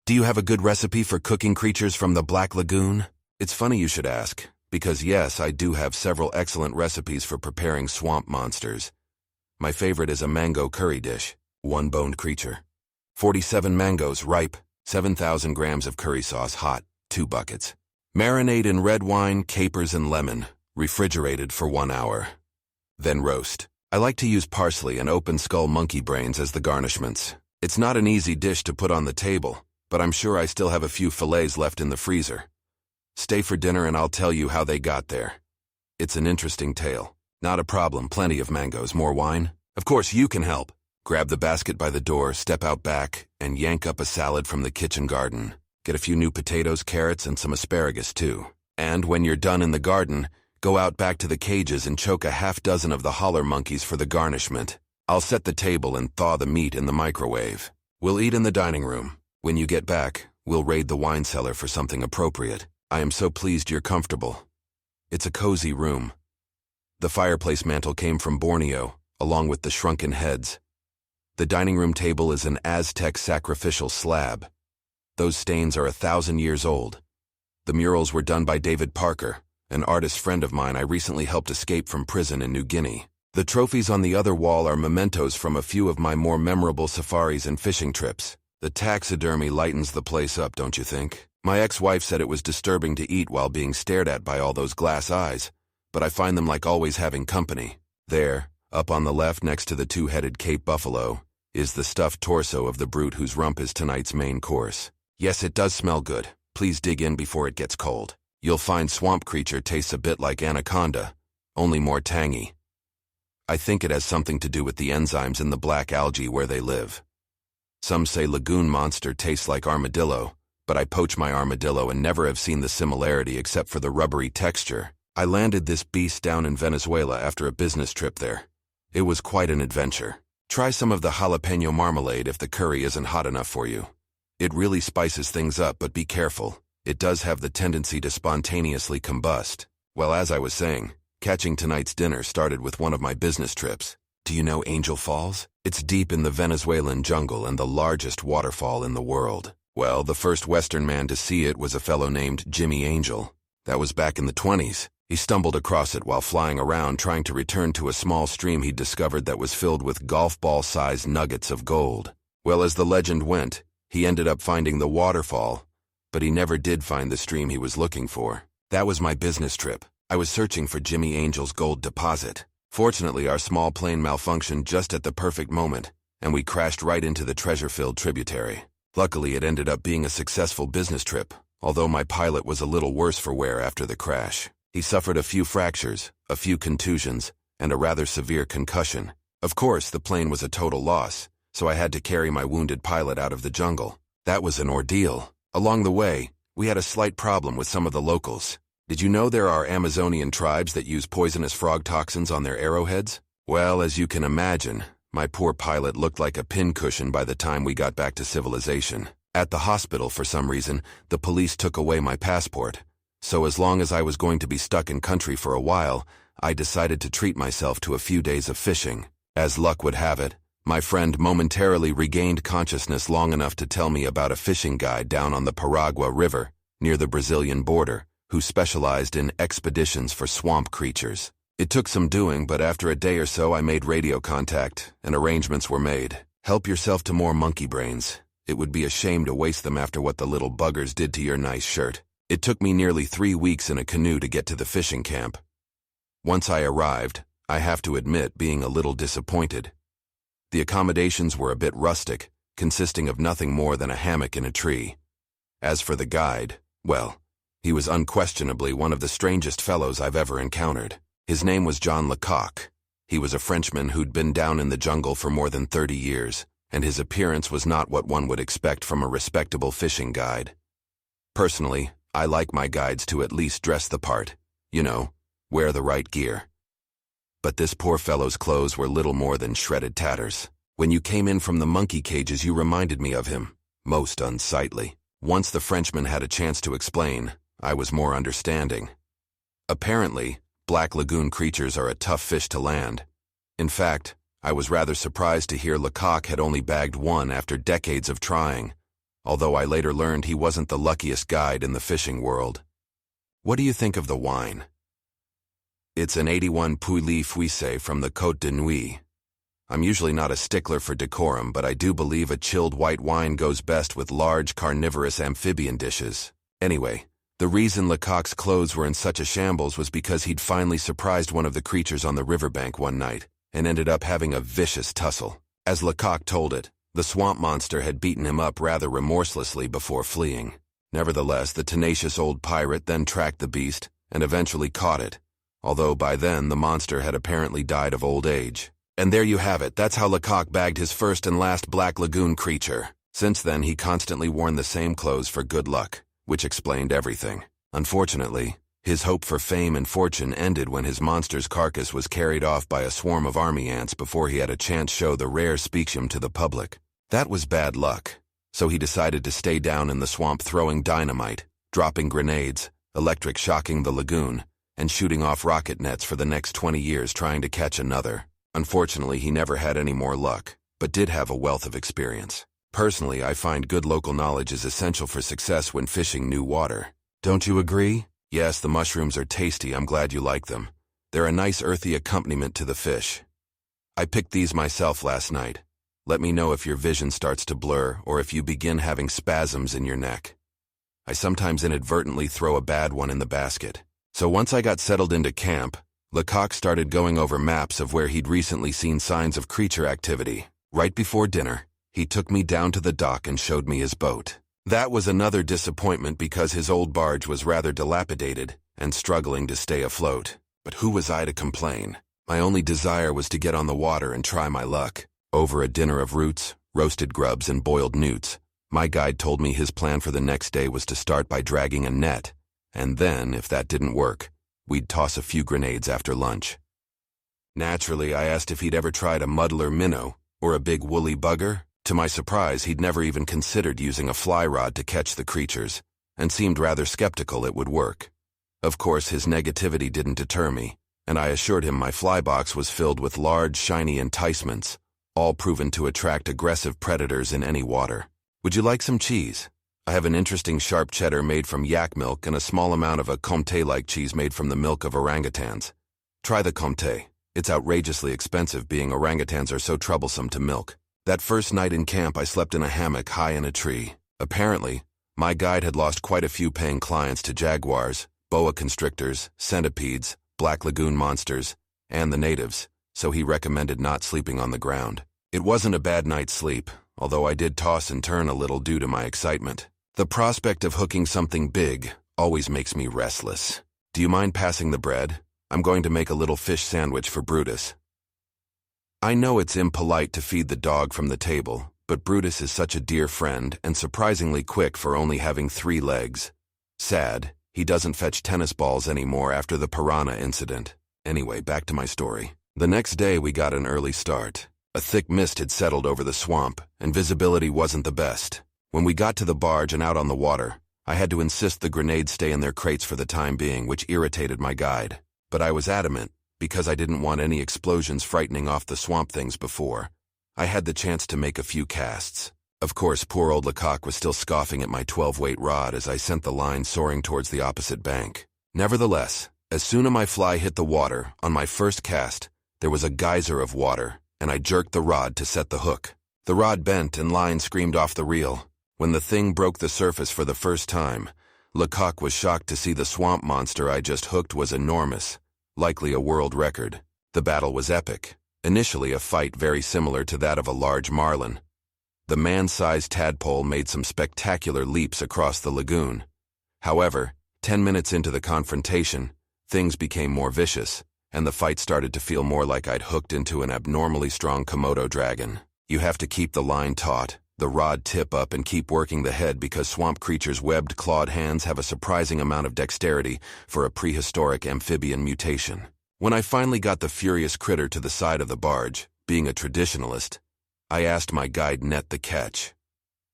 Do you have a good recipe for cooking creatures from the Black Lagoon? It's funny you should ask, because yes, I do have several excellent recipes for preparing swamp monsters. My favorite is a mango curry dish, one-boned creature. 47 mangoes, ripe, 7,000 grams of curry sauce, hot, 2 buckets. Marinate in red wine, capers, and lemon, refrigerated for 1 hour. Then roast. I like to use parsley and open skull monkey brains as the garnishments. It's not an easy dish to put on the table, but I'm sure I still have a few fillets left in the freezer. Stay for dinner and I'll tell you how they got there. It's an interesting tale. Not a problem, plenty of mangoes. More wine? Of course you can help. Grab the basket by the door, step out back, and yank up a salad from the kitchen garden. Get a few new potatoes, carrots, and some asparagus too. And when you're done in the garden, go out back to the cages and choke a half-dozen of the holler monkeys for the garnishment. I'll set the table and thaw the meat in the microwave. We'll eat in the dining room. When you get back, we'll raid the wine cellar for something appropriate. I am so pleased you're comfortable. It's a cozy room. The fireplace mantel came from Borneo, along with the shrunken heads. The dining room table is an Aztec sacrificial slab. Those stains are 1,000 years old. The murals were done by David Parker, an artist friend of mine I recently helped escape from prison in New Guinea. The trophies on the other wall are mementos from a few of my more memorable safaris and fishing trips. The taxidermy lightens the place up, don't you think? My ex-wife said it was disturbing to eat while being stared at by all those glass eyes, but I find them like always having company. There, up on the left next to the 2-headed Cape buffalo, is the stuffed torso of the brute whose rump is tonight's main course. Yes, it does smell good. Please dig in before it gets cold. You'll find swamp creature tastes a bit like anaconda, only more tangy. I think it has something to do with the enzymes in the black algae where they live. Some say lagoon monster tastes like armadillo, but I poach my armadillo and never have seen the similarity except for the rubbery texture. I landed this beast down in Venezuela after a business trip there. It was quite an adventure. Try some of the jalapeno marmalade if the curry isn't hot enough for you. It really spices things up, but be careful. It does have the tendency to spontaneously combust. Well, as I was saying, catching tonight's dinner started with one of my business trips. Do you know Angel Falls? It's deep in the Venezuelan jungle and the largest waterfall in the world. Well, the first Western man to see it was a fellow named Jimmy Angel. That was back in the 20s. He stumbled across it while flying around trying to return to a small stream he'd discovered that was filled with golf ball-sized nuggets of gold. Well, as the legend went, he ended up finding the waterfall, but he never did find the stream he was looking for. That was my business trip. I was searching for Jimmy Angel's gold deposit. Fortunately, our small plane malfunctioned just at the perfect moment, and we crashed right into the treasure-filled tributary. Luckily, it ended up being a successful business trip, although my pilot was a little worse for wear after the crash. He suffered a few fractures, a few contusions, and a rather severe concussion. Of course, the plane was a total loss, so I had to carry my wounded pilot out of the jungle. That was an ordeal. Along the way, we had a slight problem with some of the locals. Did you know there are Amazonian tribes that use poisonous frog toxins on their arrowheads? Well, as you can imagine, my poor pilot looked like a pincushion by the time we got back to civilization. At the hospital, for some reason, the police took away my passport. So as long as I was going to be stuck in country for a while, I decided to treat myself to a few days of fishing. As luck would have it, my friend momentarily regained consciousness long enough to tell me about a fishing guide down on the Paragua River, near the Brazilian border, who specialized in expeditions for swamp creatures. It took some doing, but after a day or so I made radio contact, and arrangements were made. Help yourself to more monkey brains. It would be a shame to waste them after what the little buggers did to your nice shirt. It took me nearly 3 weeks in a canoe to get to the fishing camp. Once I arrived, I have to admit being a little disappointed. The accommodations were a bit rustic, consisting of nothing more than a hammock in a tree. As for the guide, well, he was unquestionably one of the strangest fellows I've ever encountered. His name was John Lecoq. He was a Frenchman who'd been down in the jungle for more than 30 years, and his appearance was not what one would expect from a respectable fishing guide. Personally, I like my guides to at least dress the part, you know, wear the right gear. But this poor fellow's clothes were little more than shredded tatters. When you came in from the monkey cages, you reminded me of him, most unsightly. Once the Frenchman had a chance to explain, I was more understanding. Apparently, Black Lagoon creatures are a tough fish to land. In fact, I was rather surprised to hear Lecoq had only bagged one after decades of trying. although I later learned he wasn't the luckiest guide in the fishing world. What do you think of the wine? It's an 81 Pouilly Fuissé from the Côte de Nuit. I'm usually not a stickler for decorum, but I do believe a chilled white wine goes best with large carnivorous amphibian dishes. Anyway, the reason Lecoq's clothes were in such a shambles was because he'd finally surprised one of the creatures on the riverbank one night and ended up having a vicious tussle. As Lecoq told it, the swamp monster had beaten him up rather remorselessly before fleeing. Nevertheless, the tenacious old pirate then tracked the beast and eventually caught it, although by then the monster had apparently died of old age. And there you have it, that's how Lecoq bagged his first and last Black Lagoon creature. Since then, he constantly worn the same clothes for good luck, which explained everything. Unfortunately, his hope for fame and fortune ended when his monster's carcass was carried off by a swarm of army ants before he had a chance show the rare speakium to the public. That was bad luck, so he decided to stay down in the swamp throwing dynamite, dropping grenades, electric shocking the lagoon, and shooting off rocket nets for the next 20 years trying to catch another. Unfortunately, he never had any more luck, but did have a wealth of experience. Personally, I find good local knowledge is essential for success when fishing new water. Don't you agree? Yes, the mushrooms are tasty, I'm glad you like them. They're a nice earthy accompaniment to the fish. I picked these myself last night. Let me know if your vision starts to blur or if you begin having spasms in your neck. I sometimes inadvertently throw a bad one in the basket. So once I got settled into camp, Lecoq started going over maps of where he'd recently seen signs of creature activity. Right before dinner, he took me down to the dock and showed me his boat. That was another disappointment because his old barge was rather dilapidated and struggling to stay afloat. But who was I to complain? My only desire was to get on the water and try my luck. Over a dinner of roots, roasted grubs, and boiled newts, my guide told me his plan for the next day was to start by dragging a net, and then, if that didn't work, we'd toss a few grenades after lunch. Naturally, I asked if he'd ever tried a muddler minnow or a big woolly bugger. To my surprise, he'd never even considered using a fly rod to catch the creatures, and seemed rather skeptical it would work. Of course, his negativity didn't deter me, and I assured him my fly box was filled with large, shiny enticements, all proven to attract aggressive predators in any water. Would you like some cheese? I have an interesting sharp cheddar made from yak milk and a small amount of a Comté-like cheese made from the milk of orangutans. Try the Comté. It's outrageously expensive being orangutans are so troublesome to milk. That first night in camp, I slept in a hammock high in a tree. Apparently, my guide had lost quite a few paying clients to jaguars, boa constrictors, centipedes, Black Lagoon monsters, and the natives, so he recommended not sleeping on the ground. It wasn't a bad night's sleep, although I did toss and turn a little due to my excitement. The prospect of hooking something big always makes me restless. Do you mind passing the bread? I'm going to make a little fish sandwich for Brutus. I know it's impolite to feed the dog from the table, but Brutus is such a dear friend and surprisingly quick for only having 3 legs. Sad, he doesn't fetch tennis balls anymore after the piranha incident. Anyway, back to my story. The next day we got an early start. A thick mist had settled over the swamp, and visibility wasn't the best. When we got to the barge and out on the water, I had to insist the grenades stay in their crates for the time being, which irritated my guide. But I was adamant, because I didn't want any explosions frightening off the swamp things before. I had the chance to make a few casts. Of course, poor old Lecoq was still scoffing at my 12-weight rod as I sent the line soaring towards the opposite bank. Nevertheless, as soon as my fly hit the water, on my first cast, there was a geyser of water, and I jerked the rod to set the hook. The rod bent and line screamed off the reel. When the thing broke the surface for the first time, Lecoq was shocked to see the swamp monster I just hooked was enormous, likely a world record. The battle was epic. Initially a fight very similar to that of a large marlin. The man-sized tadpole made some spectacular leaps across the lagoon. However, 10 minutes into the confrontation, things became more vicious, and the fight started to feel more like I'd hooked into an abnormally strong Komodo dragon. You have to keep the line taut, the rod tip up, and keep working the head because swamp creatures' webbed, clawed hands have a surprising amount of dexterity for a prehistoric amphibian mutation. When I finally got the furious critter to the side of the barge, being a traditionalist, I asked my guide net the catch.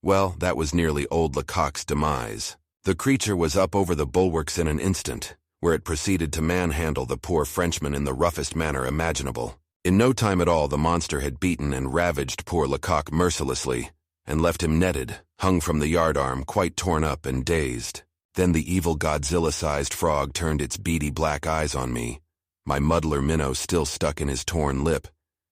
Well, that was nearly old Lecoq's demise. The creature was up over the bulwarks in an instant, where it proceeded to manhandle the poor Frenchman in the roughest manner imaginable. In no time at all, the monster had beaten and ravaged poor Lecoq mercilessly, and left him netted, hung from the yardarm, quite torn up and dazed. Then the evil Godzilla-sized frog turned its beady black eyes on me, my muddler minnow still stuck in his torn lip,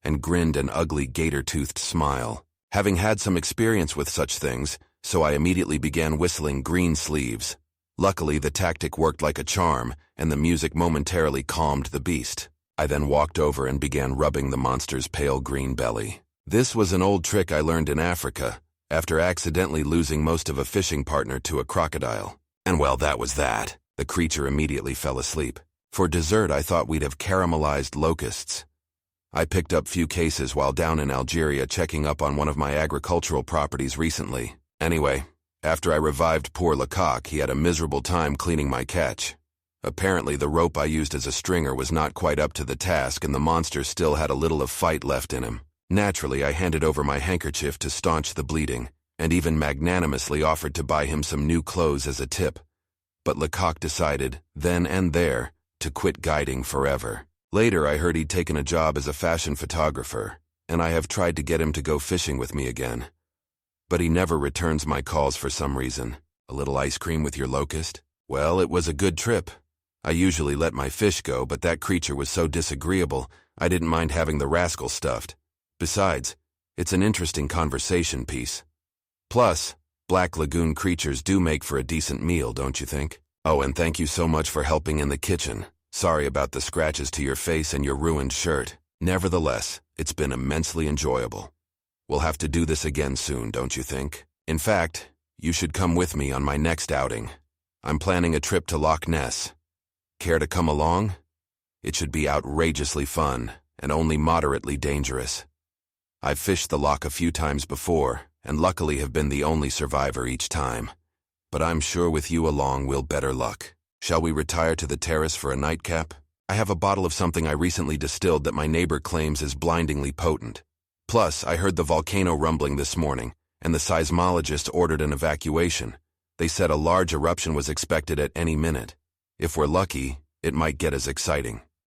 and grinned an ugly gator-toothed smile. Having had some experience with such things, so I immediately began whistling Green Sleeves. Luckily, the tactic worked like a charm, and the music momentarily calmed the beast. I then walked over and began rubbing the monster's pale green belly. This was an old trick I learned in Africa, after accidentally losing most of a fishing partner to a crocodile. And well, that was that. The creature immediately fell asleep. For dessert, I thought we'd have caramelized locusts. I picked up few cases while down in Algeria checking up on one of my agricultural properties recently. Anyway, after I revived poor Lecoq, he had a miserable time cleaning my catch. Apparently, the rope I used as a stringer was not quite up to the task, and the monster still had a little of fight left in him. Naturally, I handed over my handkerchief to staunch the bleeding, and even magnanimously offered to buy him some new clothes as a tip. But Lecoq decided, then and there, to quit guiding forever. Later, I heard he'd taken a job as a fashion photographer, and I have tried to get him to go fishing with me again. But he never returns my calls for some reason. A little ice cream with your locust? Well, it was a good trip. I usually let my fish go, but that creature was so disagreeable, I didn't mind having the rascal stuffed. Besides, it's an interesting conversation piece. Plus, Black Lagoon creatures do make for a decent meal, don't you think? Oh, and thank you so much for helping in the kitchen. Sorry about the scratches to your face and your ruined shirt. Nevertheless, it's been immensely enjoyable. We'll have to do this again soon, don't you think? In fact, you should come with me on my next outing. I'm planning a trip to Loch Ness. Care to come along? It should be outrageously fun, and only moderately dangerous. I've fished the loch a few times before, and luckily have been the only survivor each time. But I'm sure with you along we'll better luck. Shall we retire to the terrace for a nightcap? I have a bottle of something I recently distilled that my neighbor claims is blindingly potent. Plus, I heard the volcano rumbling this morning, and the seismologist ordered an evacuation. They said a large eruption was expected at any minute. If we're lucky, it might get as exciting.